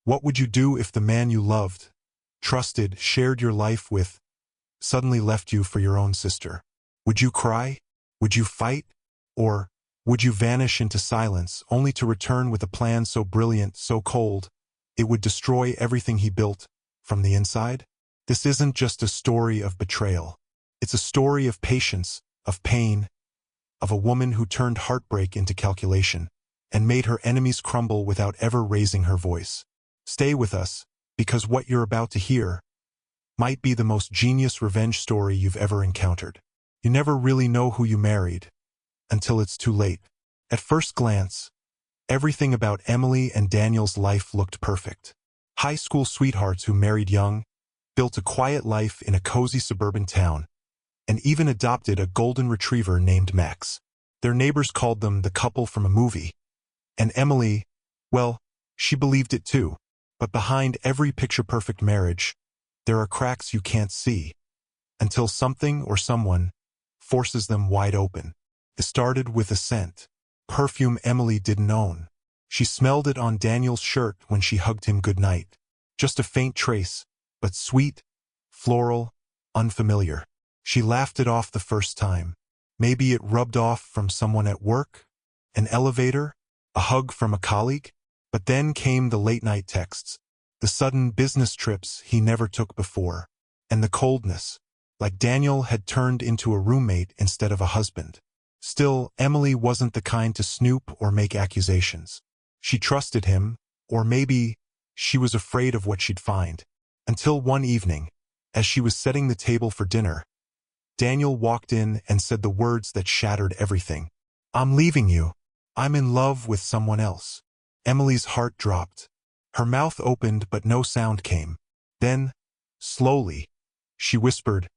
What would you do if the man you loved, trusted, shared your life with, suddenly left you for your own sister? Would you cry? Would you fight? Or would you vanish into silence, only to return with a plan so brilliant, so cold, it would destroy everything he built from the inside? This isn't just a story of betrayal. It's a story of patience, of pain, of a woman who turned heartbreak into calculation and made her enemies crumble without ever raising her voice. Stay with us, because what you're about to hear might be the most genius revenge story you've ever encountered. You never really know who you married until it's too late. At first glance, everything about Emily and Daniel's life looked perfect. High school sweethearts who married young, built a quiet life in a cozy suburban town, and even adopted a golden retriever named Max. Their neighbors called them the couple from a movie. And Emily, well, she believed it too. But behind every picture-perfect marriage, there are cracks you can't see, until something or someone forces them wide open. It started with a scent. Perfume Emily didn't own. She smelled it on Daniel's shirt when she hugged him goodnight. Just a faint trace, but sweet, floral, unfamiliar. She laughed it off the first time. Maybe it rubbed off from someone at work, an elevator, a hug from a colleague. But then came the late-night texts, the sudden business trips he never took before, and the coldness, like Daniel had turned into a roommate instead of a husband. Still, Emily wasn't the kind to snoop or make accusations. She trusted him, or maybe she was afraid of what she'd find. Until one evening, as she was setting the table for dinner, Daniel walked in and said the words that shattered everything. "I'm leaving you. I'm in love with someone else." Emily's heart dropped. Her mouth opened but no sound came. Then, slowly, she whispered,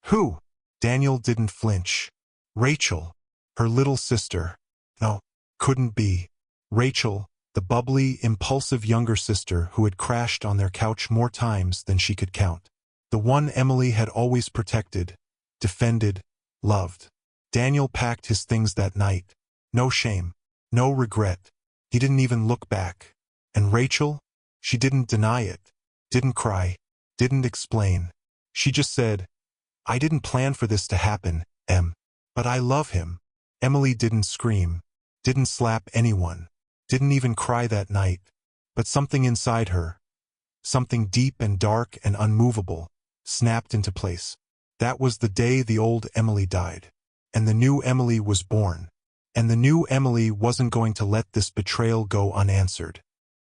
"Who?" Daniel didn't flinch. "Rachel, her little sister." No, couldn't be. Rachel, the bubbly, impulsive younger sister who had crashed on their couch more times than she could count. The one Emily had always protected, defended, loved. Daniel packed his things that night. No shame, no regret. He didn't even look back. And Rachel? She didn't deny it, didn't cry, didn't explain. She just said, "I didn't plan for this to happen, Em. But I love him." Emily didn't scream, didn't slap anyone, didn't even cry that night. But something inside her, something deep and dark and unmovable, snapped into place. That was the day the old Emily died. And the new Emily was born. And the new Emily wasn't going to let this betrayal go unanswered.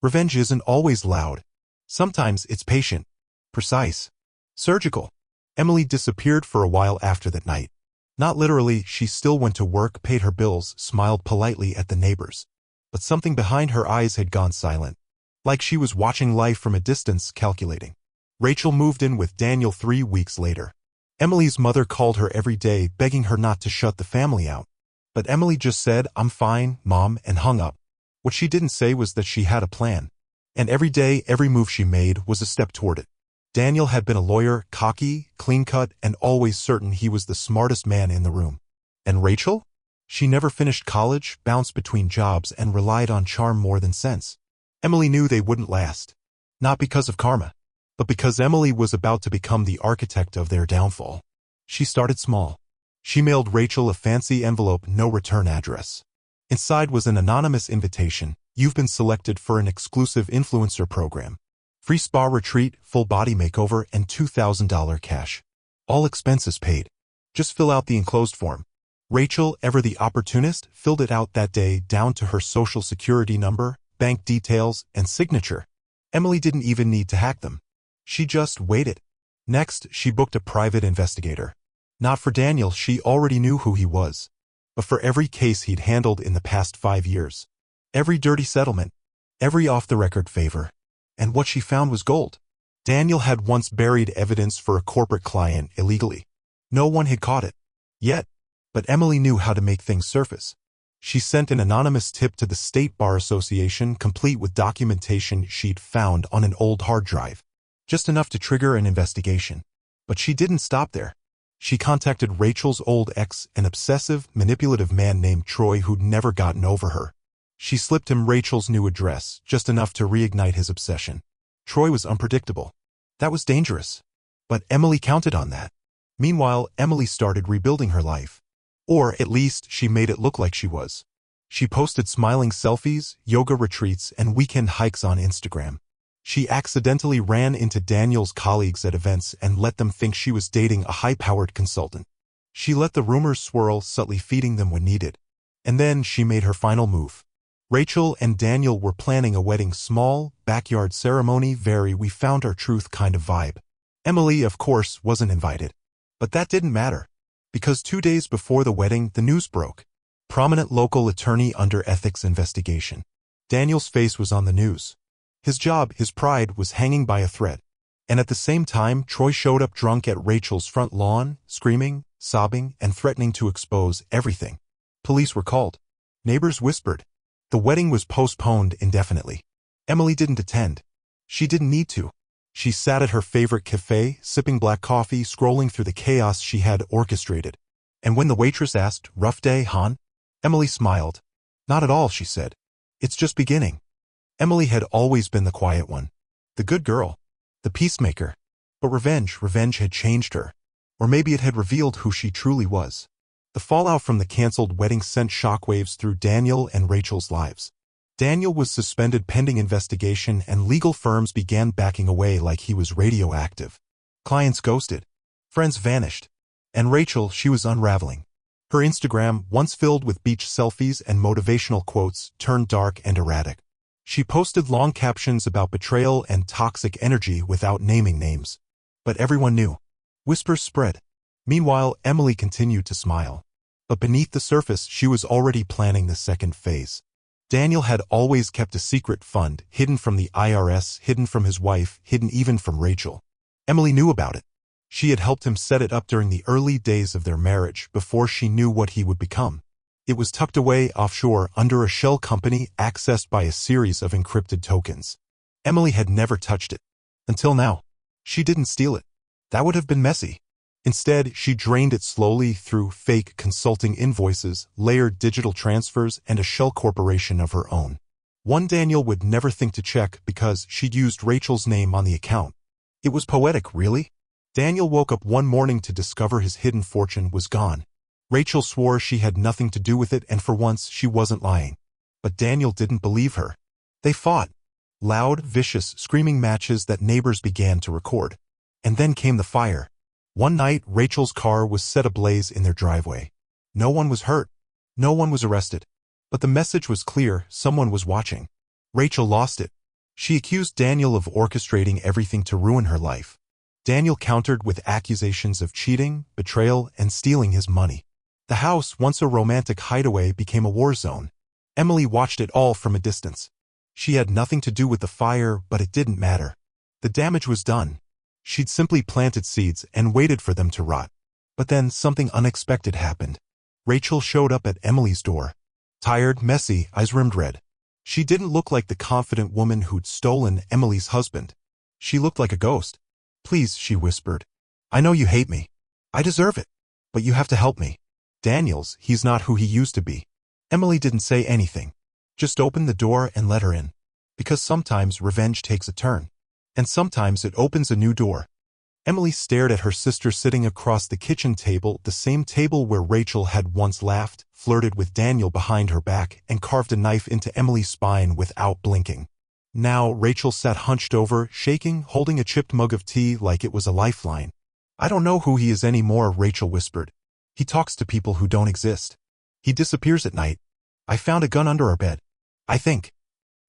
Revenge isn't always loud. Sometimes it's patient, precise, surgical. Emily disappeared for a while after that night. Not literally, she still went to work, paid her bills, smiled politely at the neighbors. But something behind her eyes had gone silent. Like she was watching life from a distance, calculating. Rachel moved in with Daniel 3 weeks later. Emily's mother called her every day, begging her not to shut the family out. But Emily just said, "I'm fine, Mom," and hung up. What she didn't say was that she had a plan. And every day, every move she made was a step toward it. Daniel had been a lawyer, cocky, clean-cut, and always certain he was the smartest man in the room. And Rachel? She never finished college, bounced between jobs, and relied on charm more than sense. Emily knew they wouldn't last. Not because of karma, but because Emily was about to become the architect of their downfall. She started small. She mailed Rachel a fancy envelope, no return address. Inside was an anonymous invitation. "You've been selected for an exclusive influencer program. Free spa retreat, full body makeover, and $2,000 cash. All expenses paid. Just fill out the enclosed form." Rachel, ever the opportunist, filled it out that day down to her social security number, bank details, and signature. Emily didn't even need to hack them. She just waited. Next, she booked a private investigator. Not for Daniel, she already knew who he was. But for every case he'd handled in the past 5 years. Every dirty settlement. Every off-the-record favor. And what she found was gold. Daniel had once buried evidence for a corporate client illegally. No one had caught it. Yet. But Emily knew how to make things surface. She sent an anonymous tip to the State Bar Association, complete with documentation she'd found on an old hard drive. Just enough to trigger an investigation. But she didn't stop there. She contacted Rachel's old ex, an obsessive, manipulative man named Troy who'd never gotten over her. She slipped him Rachel's new address, just enough to reignite his obsession. Troy was unpredictable. That was dangerous. But Emily counted on that. Meanwhile, Emily started rebuilding her life. Or, at least, she made it look like she was. She posted smiling selfies, yoga retreats, and weekend hikes on Instagram. She accidentally ran into Daniel's colleagues at events and let them think she was dating a high-powered consultant. She let the rumors swirl, subtly feeding them when needed. And then she made her final move. Rachel and Daniel were planning a wedding, small, backyard ceremony, very we found our truth kind of vibe. Emily, of course, wasn't invited. But that didn't matter. Because 2 days before the wedding, the news broke. Prominent local attorney under ethics investigation. Daniel's face was on the news. His job, his pride, was hanging by a thread. And at the same time, Troy showed up drunk at Rachel's front lawn, screaming, sobbing, and threatening to expose everything. Police were called. Neighbors whispered. The wedding was postponed indefinitely. Emily didn't attend. She didn't need to. She sat at her favorite cafe, sipping black coffee, scrolling through the chaos she had orchestrated. And when the waitress asked, "Rough day, hon?" Emily smiled. "Not at all," she said. "It's just beginning." Emily had always been the quiet one. The good girl. The peacemaker. But revenge had changed her. Or maybe it had revealed who she truly was. The fallout from the canceled wedding sent shockwaves through Daniel and Rachel's lives. Daniel was suspended pending investigation, and legal firms began backing away like he was radioactive. Clients ghosted. Friends vanished. And Rachel, she was unraveling. Her Instagram, once filled with beach selfies and motivational quotes, turned dark and erratic. She posted long captions about betrayal and toxic energy without naming names. But everyone knew. Whispers spread. Meanwhile, Emily continued to smile. But beneath the surface, she was already planning the second phase. Daniel had always kept a secret fund, hidden from the IRS, hidden from his wife, hidden even from Rachel. Emily knew about it. She had helped him set it up during the early days of their marriage, before she knew what he would become. It was tucked away offshore under a shell company accessed by a series of encrypted tokens. Emily had never touched it. Until now. She didn't steal it. That would have been messy. Instead, she drained it slowly through fake consulting invoices, layered digital transfers, and a shell corporation of her own. One Daniel would never think to check because she'd used Rachel's name on the account. It was poetic, really. Daniel woke up one morning to discover his hidden fortune was gone. Rachel swore she had nothing to do with it, and for once she wasn't lying. But Daniel didn't believe her. They fought. Loud, vicious, screaming matches that neighbors began to record. And then came the fire. One night, Rachel's car was set ablaze in their driveway. No one was hurt. No one was arrested. But the message was clear: someone was watching. Rachel lost it. She accused Daniel of orchestrating everything to ruin her life. Daniel countered with accusations of cheating, betrayal, and stealing his money. The house, once a romantic hideaway, became a war zone. Emily watched it all from a distance. She had nothing to do with the fire, but it didn't matter. The damage was done. She'd simply planted seeds and waited for them to rot. But then something unexpected happened. Rachel showed up at Emily's door. Tired, messy, eyes rimmed red. She didn't look like the confident woman who'd stolen Emily's husband. She looked like a ghost. "Please," she whispered. "I know you hate me. I deserve it. But you have to help me. He's not who he used to be." Emily didn't say anything. Just opened the door and let her in. Because sometimes revenge takes a turn. And sometimes it opens a new door. Emily stared at her sister sitting across the kitchen table, the same table where Rachel had once laughed, flirted with Daniel behind her back, and carved a knife into Emily's spine without blinking. Now Rachel sat hunched over, shaking, holding a chipped mug of tea like it was a lifeline. "I don't know who he is anymore," Rachel whispered. "He talks to people who don't exist. He disappears at night. I found a gun under our bed. I think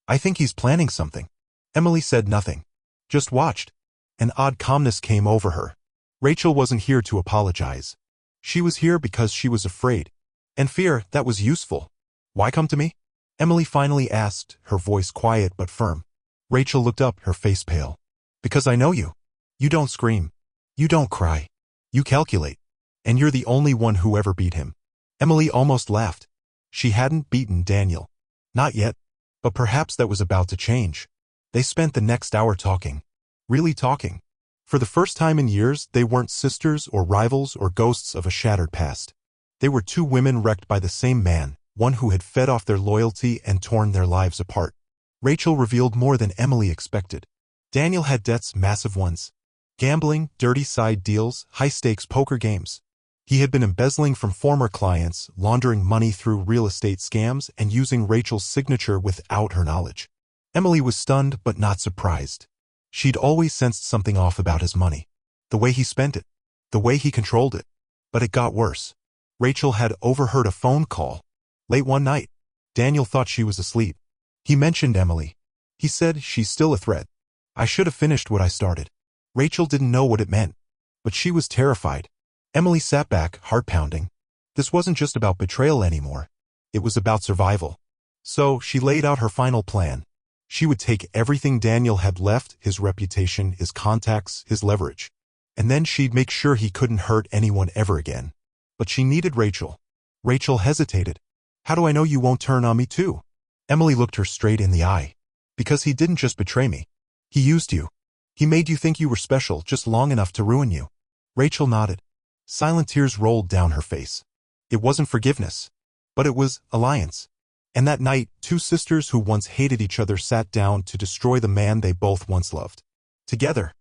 he's planning something." Emily said nothing. Just watched. An odd calmness came over her. Rachel wasn't here to apologize. She was here because she was afraid. And fear, that was useful. "Why come to me?" Emily finally asked, her voice quiet but firm. Rachel looked up, her face pale. "Because I know you. You don't scream. You don't cry. You calculate. And you're the only one who ever beat him." Emily almost laughed. She hadn't beaten Daniel. Not yet. But perhaps that was about to change. They spent the next hour talking. Really talking. For the first time in years, they weren't sisters or rivals or ghosts of a shattered past. They were two women wrecked by the same man, one who had fed off their loyalty and torn their lives apart. Rachel revealed more than Emily expected. Daniel had debts, massive ones. Gambling, dirty side deals, high-stakes poker games. He had been embezzling from former clients, laundering money through real estate scams, and using Rachel's signature without her knowledge. Emily was stunned but not surprised. She'd always sensed something off about his money. The way he spent it. The way he controlled it. But it got worse. Rachel had overheard a phone call. Late one night. Daniel thought she was asleep. He mentioned Emily. He said, "She's still a threat. I should have finished what I started." Rachel didn't know what it meant. But she was terrified. Emily sat back, heart-pounding. This wasn't just about betrayal anymore. It was about survival. So she laid out her final plan. She would take everything Daniel had left, his reputation, his contacts, his leverage. And then she'd make sure he couldn't hurt anyone ever again. But she needed Rachel. Rachel hesitated. "How do I know you won't turn on me too?" Emily looked her straight in the eye. "Because he didn't just betray me. He used you. He made you think you were special just long enough to ruin you." Rachel nodded. Silent tears rolled down her face. It wasn't forgiveness. But it was alliance. And that night, two sisters who once hated each other sat down to destroy the man they both once loved. Together.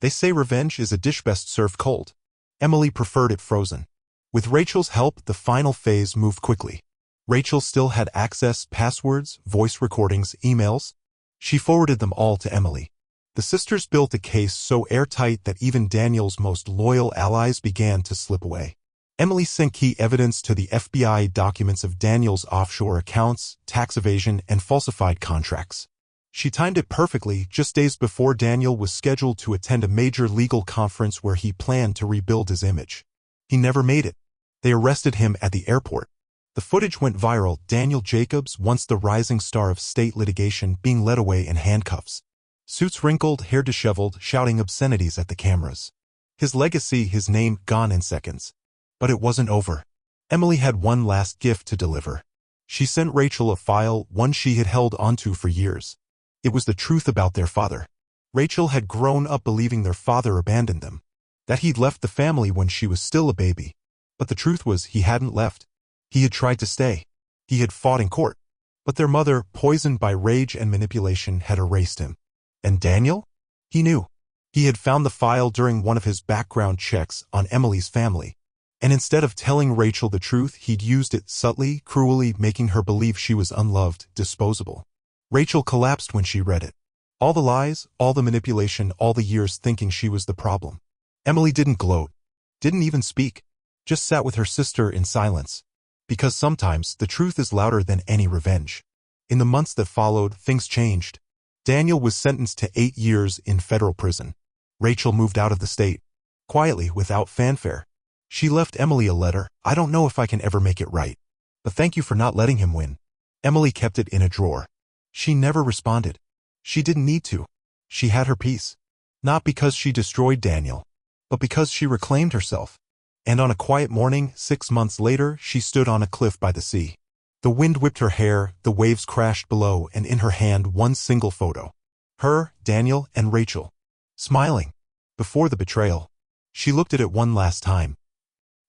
They say revenge is a dish best served cold. Emily preferred it frozen. With Rachel's help, the final phase moved quickly. Rachel still had access, passwords, voice recordings, emails. She forwarded them all to Emily. The sisters built a case so airtight that even Daniel's most loyal allies began to slip away. Emily sent key evidence to the FBI, documents of Daniel's offshore accounts, tax evasion, and falsified contracts. She timed it perfectly, just days before Daniel was scheduled to attend a major legal conference where he planned to rebuild his image. He never made it. They arrested him at the airport. The footage went viral, Daniel Jacobs, once the rising star of state litigation, being led away in handcuffs. Suits wrinkled, hair disheveled, shouting obscenities at the cameras. His legacy, his name, gone in seconds. But it wasn't over. Emily had one last gift to deliver. She sent Rachel a file, one she had held onto for years. It was the truth about their father. Rachel had grown up believing their father abandoned them. That he'd left the family when she was still a baby. But the truth was he hadn't left. He had tried to stay. He had fought in court. But their mother, poisoned by rage and manipulation, had erased him. And Daniel? He knew. He had found the file during one of his background checks on Emily's family. And instead of telling Rachel the truth, he'd used it subtly, cruelly, making her believe she was unloved, disposable. Rachel collapsed when she read it. All the lies, all the manipulation, all the years thinking she was the problem. Emily didn't gloat. Didn't even speak. Just sat with her sister in silence. Because sometimes the truth is louder than any revenge. In the months that followed, things changed. Daniel was sentenced to 8 years in federal prison. Rachel moved out of the state. Quietly, without fanfare. She left Emily a letter. "I don't know if I can ever make it right. But thank you for not letting him win." Emily kept it in a drawer. She never responded. She didn't need to. She had her peace. Not because she destroyed Daniel, but because she reclaimed herself. And on a quiet morning, 6 months later, she stood on a cliff by the sea. The wind whipped her hair, the waves crashed below, and in her hand one single photo. Her, Daniel, and Rachel. Smiling. Before the betrayal. She looked at it one last time.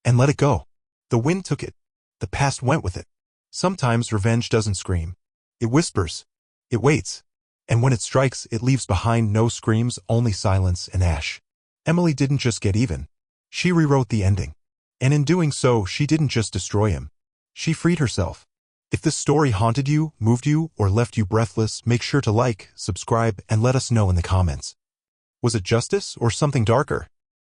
And let it go. The wind took it. The past went with it. Sometimes revenge doesn't scream. It whispers. It waits. And when it strikes, it leaves behind no screams, only silence and ash. Emily didn't just get even. She rewrote the ending. And in doing so, she didn't just destroy him. She freed herself. If this story haunted you, moved you, or left you breathless, make sure to like, subscribe, and let us know in the comments. Was it justice or something darker?